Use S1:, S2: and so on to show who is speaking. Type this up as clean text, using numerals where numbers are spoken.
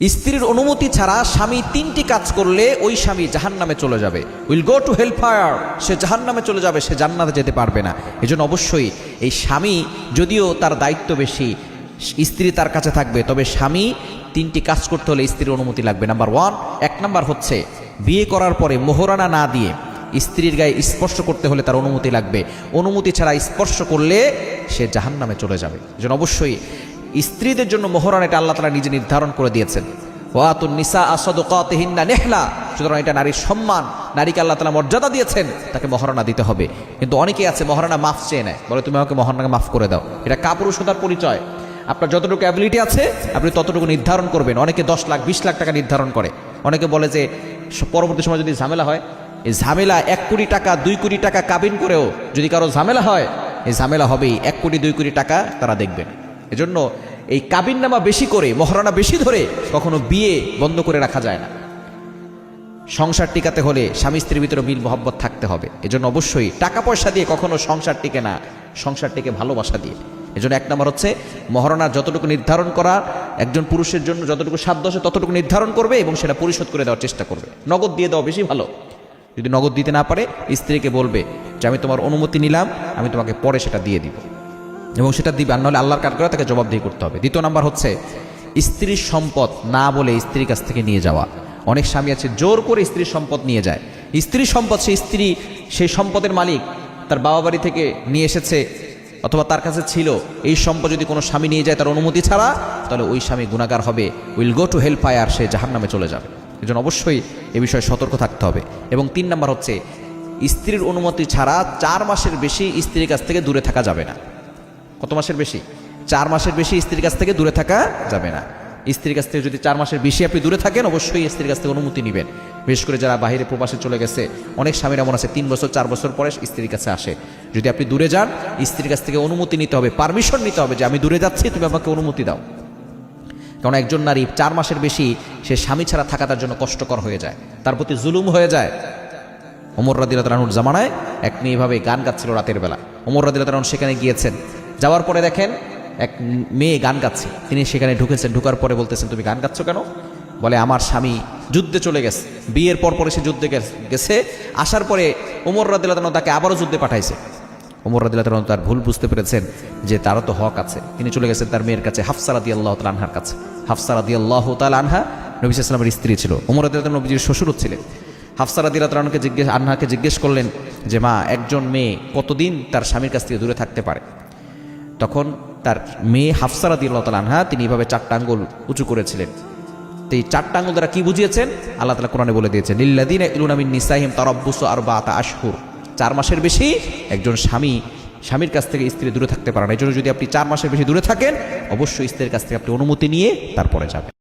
S1: স্ত্রীর অনুমতি ছাড়া স্বামী তিনটি কাজ করলে ওই স্বামী জাহান্নামে চলে যাবে, will go to hell fire, সে জাহান্নামে চলে যাবে, সে জান্নাতে যেতে পারবে না। এজন্য অবশ্যই এই স্বামী যদিও তার দায়িত্ব বেশি, স্ত্রী তার কাছে থাকবে, তবে স্বামী তিনটি কাজ করতে হলে স্ত্রীর অনুমতি লাগবে। নাম্বার ওয়ান, এক নাম্বার হচ্ছে বিয়ে করার পরে মোহরানা না দিয়ে স্ত্রীর গায়ে স্পর্শ করতে হলে তার অনুমতি লাগবে। অনুমতি ছাড়া স্পর্শ করলে সে জাহান্নামে চলে যাবে। এজন্য অবশ্যই স্ত্রীদের জন্য মোহরানা এটা আল্লাহ তাআলা নিজে নির্ধারণ করে দিয়েছেন। ওয়াতুন নিসা সাদকাতিহিন্না নিহলা, সুতরাং এটা নারীর সম্মান, নারীকে আল্লাহ তাআলা মর্যাদা দিয়েছেন, তাকে মোহরানা দিতে হবে। কিন্তু অনেকেই আছে মোহরানা মাফ চেয়ে নেয়, বলে তুমি আমাকে মোহরানাকে মাফ করে দাও। এটা কাপুরুষতার পরিচয়। আপনার যতটুকু অ্যাবিলিটি আছে আপনি ততটুকু নির্ধারণ করবেন। অনেকে 10 লাখ 20 লাখ টাকা নির্ধারণ করে। অনেকে বলে যে পরবর্তী সময় যদি ঝামেলা হয়, এই ঝামেলা 1 কোটি টাকা 2 কোটি টাকা কাবিন করেও যদি কারো ঝামেলা হয়, এই ঝামেলা হবেই। 1 কোটি 2 কোটি টাকা তারা দেখবেন। এজন্য এই কাবিন নামা বেশি করে, মোহরানা বেশি ধরে কখনো বিয়ে বন্ধ করে রাখা যায় না। সংসার টিকাতে হলে স্বামী স্ত্রীর ভিতরে মিল মহব্বত থাকতে হবে। এজন্য অবশ্যই টাকা পয়সা দিয়ে কখনো সংসার টিকে না, সংসার টিকে ভালোবাসা দিয়ে। এজন্য এক নম্বর হচ্ছে মহারণা যতটুকু নির্ধারণ করা, একজন পুরুষের জন্য যতটুকু সাধ্য আছে ততটুকু নির্ধারণ করবে এবং সেটা পরিশোধ করে দেওয়ার চেষ্টা করবে। নগদ দিয়ে দেওয়া বেশি ভালো। যদি নগদ দিতে না পারে স্ত্রীকে বলবে যে আমি তোমার অনুমতি নিলাম, আমি তোমাকে পরে সেটা দিয়ে দিব, এবং সেটা দিবে। আর নাহলে আল্লাহর কাজ করে তাকে জবাবদিহি করতে হবে। দ্বিতীয় নাম্বার হচ্ছে স্ত্রীর সম্পদ না বলে স্ত্রীর কাছ থেকে নিয়ে যাওয়া। অনেক স্বামী আছে জোর করে স্ত্রীর সম্পদ নিয়ে যায়। স্ত্রীর সম্পদ, সেই স্ত্রী সেই সম্পদের মালিক, তার বাবা বাড়ি থেকে নিয়ে এসেছে অথবা তার কাছে ছিল। এই সম্পদ যদি কোনো স্বামী নিয়ে যায় তার অনুমতি ছাড়া, তাহলে ওই স্বামী গুনাহগার হবে, will go to hell fire, সে জাহান্নামে চলে যাবে। এজন্য অবশ্যই এ বিষয়ে সতর্ক থাকতে হবে। এবং 3 নাম্বার হচ্ছে স্ত্রীর অনুমতি ছাড়া 4 মাসের বেশি স্ত্রীর কাছ থেকে দূরে থাকা যাবে না। কত মাসের বেশি? 4 মাসের বেশি স্ত্রীর কাছ থেকে দূরে থাকা যাবে না। স্ত্রীর কাছ থেকে যদি 4 মাসের বেশি আপনি দূরে থাকেন, অবশ্যই স্ত্রীর কাছ থেকে অনুমতি নেবেন। বিশেষ করে যারা বাইরে প্রবাসে চলে গেছে, অনেক স্বামীর এমন আছে 3 বছর 4 বছর পরে স্ত্রীর কাছে আসে। যদি আপনি দূরে যান, স্ত্রীর কাছ থেকে অনুমতি নিতে হবে, পারমিশন নিতে হবে যে আমি দূরে যাচ্ছি, তুমি আমাকে অনুমতি দাও। কারণ একজন নারী 4 মাসের বেশি সে স্বামী ছাড়া থাকা তার জন্য কষ্টকর হয়ে যায়, তার প্রতি জুলুম হয়ে যায়। ওমর রাদিয়াল্লাহু আনহুর জামানায় এক মেয়ে এভাবে গান গাচ্ছিল রাতের বেলা। ওমর রাদিয়াল্লাহু আনহু সেখানে গিয়েছেন। যাওয়ার পরে দেখেন এক মেয়ে গান গাচ্ছে। তিনি সেখানে ঢুকেছেন। ঢুকার পরে বলতেছেন, তুমি গান গাচ্ছ কেন? বলে, আমার স্বামী যুদ্ধে চলে গেছে। বিয়ের পর পরে সে যুদ্ধে গেছে। আসার পরে ওমর রাদিয়াল্লাহু আনহু তাকে আবারও যুদ্ধে পাঠাইছে। ওমর রাদিয়াল্লাহু আনহু তার ভুল বুঝতে পেরেছেন যে তারও তো হক আছে। তিনি চলে গেছেন তার মেয়ের কাছে, হাফসা রাদিয়াল্লাহু তাআলা আনহার কাছে। হাফসা রাদিয়াল্লাহু তাআলা আনহা নবী সাল্লাল্লাহু আলাইহি ওয়াসাল্লামের স্ত্রী ছিল। ওমর রাদিয়াল্লাহু আনহু নবীজির শ্বশুর ছিলেন। হাফসা রাদিয়াল্লাহু আনহাকে জিজ্ঞেস করলেন যে মা, একজন মেয়ে কতদিন তার স্বামীর কাছ থেকে দূরে থাকতে পারে? তখন তার মেয়ে হাফসা রাদিয়াল্লাহু তাআলা আনহা তিনি এভাবে 4টা আঙ্গুল উঁচু করেছিলেন। তো এই 4টা আঙ্গুল দ্বারা কি বুঝিয়েছেন? আল্লাহ তাআলা কোরআনে বলে দিয়েছেন, লিল্লাযিনা ইলুনা মিন নিসাইহিম তারাব্বুসু 4 আশহুর। 4 মাসের বেশি একজন স্বামীর কাছ থেকে স্ত্রী দূরে থাকতে পারে না। এই জন্য যদি আপনি 4 মাসের বেশি দূরে থাকেন, অবশ্যই স্ত্রীর কাছ থেকে আপনি অনুমতি নিয়ে তারপরে যাবেন।